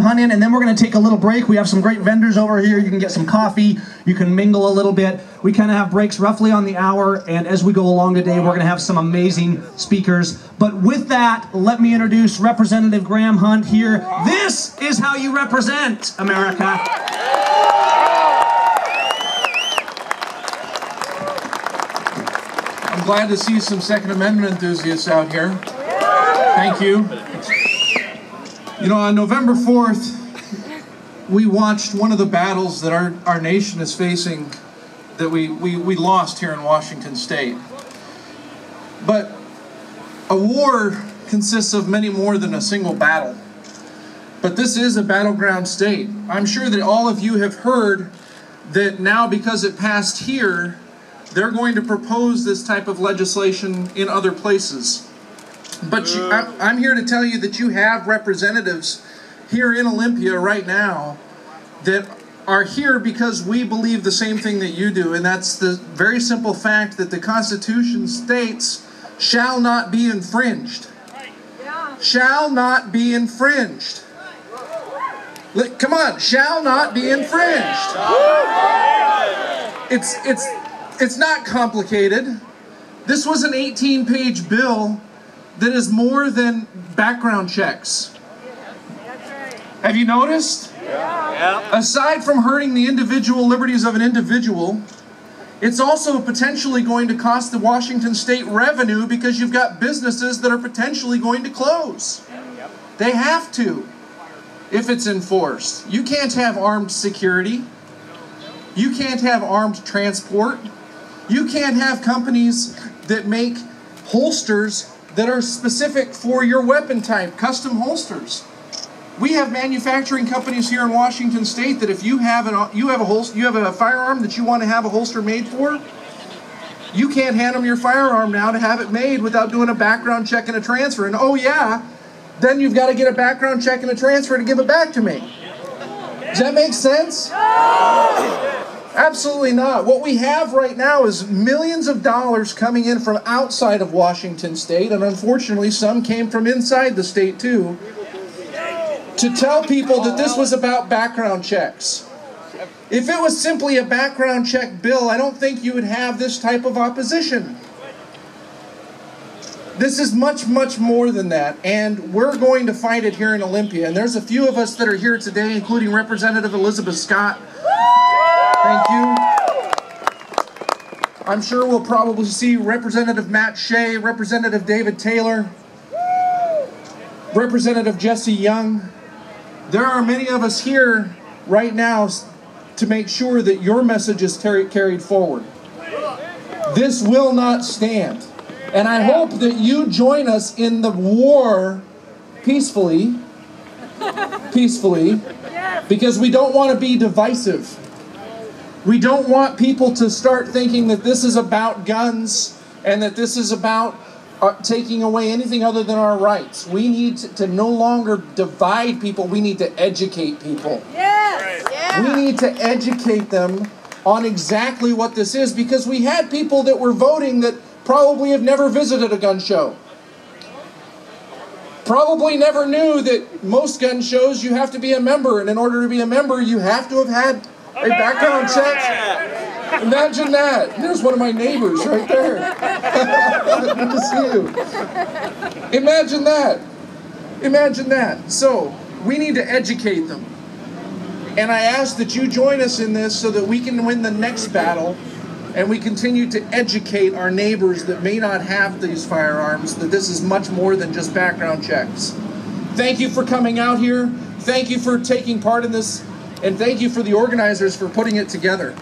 hunt in, and then we're going to take a little break. We have some great vendors over here. You can get some coffee. You can mingle a little bit. We kind of have breaks roughly on the hour, and as we go along today, we're going to have some amazing speakers. But with that, let me introduce Representative Graham Hunt here. This is how you represent America. I'm glad to see some Second Amendment enthusiasts out here. Thank you. You know, on November 4th, we watched one of the battles that our nation is facing that we lost here in Washington State. But a war consists of many more than a single battle. But this is a battleground state. I'm sure that all of you have heard that now, because it passed here, they're going to propose this type of legislation in other places. But I'm here to tell you that you have representatives here in Olympia right now that are here because we believe the same thing that you do, and that's the very simple fact that the Constitution states shall not be infringed. Shall not be infringed. Come on, shall not be infringed. It's not complicated. This was an 18-page bill that is more than background checks. Have you noticed? Yeah. Aside from hurting the individual liberties of an individual, it's also potentially going to cost the Washington State revenue because you've got businesses that are potentially going to close. They have to, if it's enforced. You can't have armed security. You can't have armed transport. You can't have companies that make holsters that are specific for your weapon type, custom holsters. We have manufacturing companies here in Washington State that if you have a firearm that you want to have a holster made for, you can't hand them your firearm now to have it made without doing a background check and a transfer. And oh yeah, then you've got to get a background check and a transfer to give it back to me. Does that make sense? Absolutely not. What we have right now is millions of dollars coming in from outside of Washington State, and unfortunately some came from inside the state too, to tell people that this was about background checks. If it was simply a background check bill, I don't think you would have this type of opposition. This is much, much more than that, and we're going to fight it here in Olympia. And there's a few of us that are here today, including Representative Elizabeth Scott. Thank you. I'm sure we'll probably see Representative Matt Shea, Representative David Taylor, Representative Jesse Young. There are many of us here right now to make sure that your message is carried forward. This will not stand. And I hope that you join us in the war peacefully, because we don't want to be divisive. We don't want people to start thinking that this is about guns and that this is about taking away anything other than our rights. We need to no longer divide people. We need to educate people. Yes. Yeah. We need to educate them on exactly what this is, because we had people that were voting that probably have never visited a gun show. Probably never knew that most gun shows you have to be a member, and in order to be a member you have to have had a background check. Imagine that. There's one of my neighbors right there. Good to see you. Imagine that. Imagine that. So, we need to educate them. And I ask that you join us in this so that we can win the next battle and we continue to educate our neighbors that may not have these firearms, that this is much more than just background checks. Thank you for coming out here. Thank you for taking part in this. And thank you for the organizers for putting it together.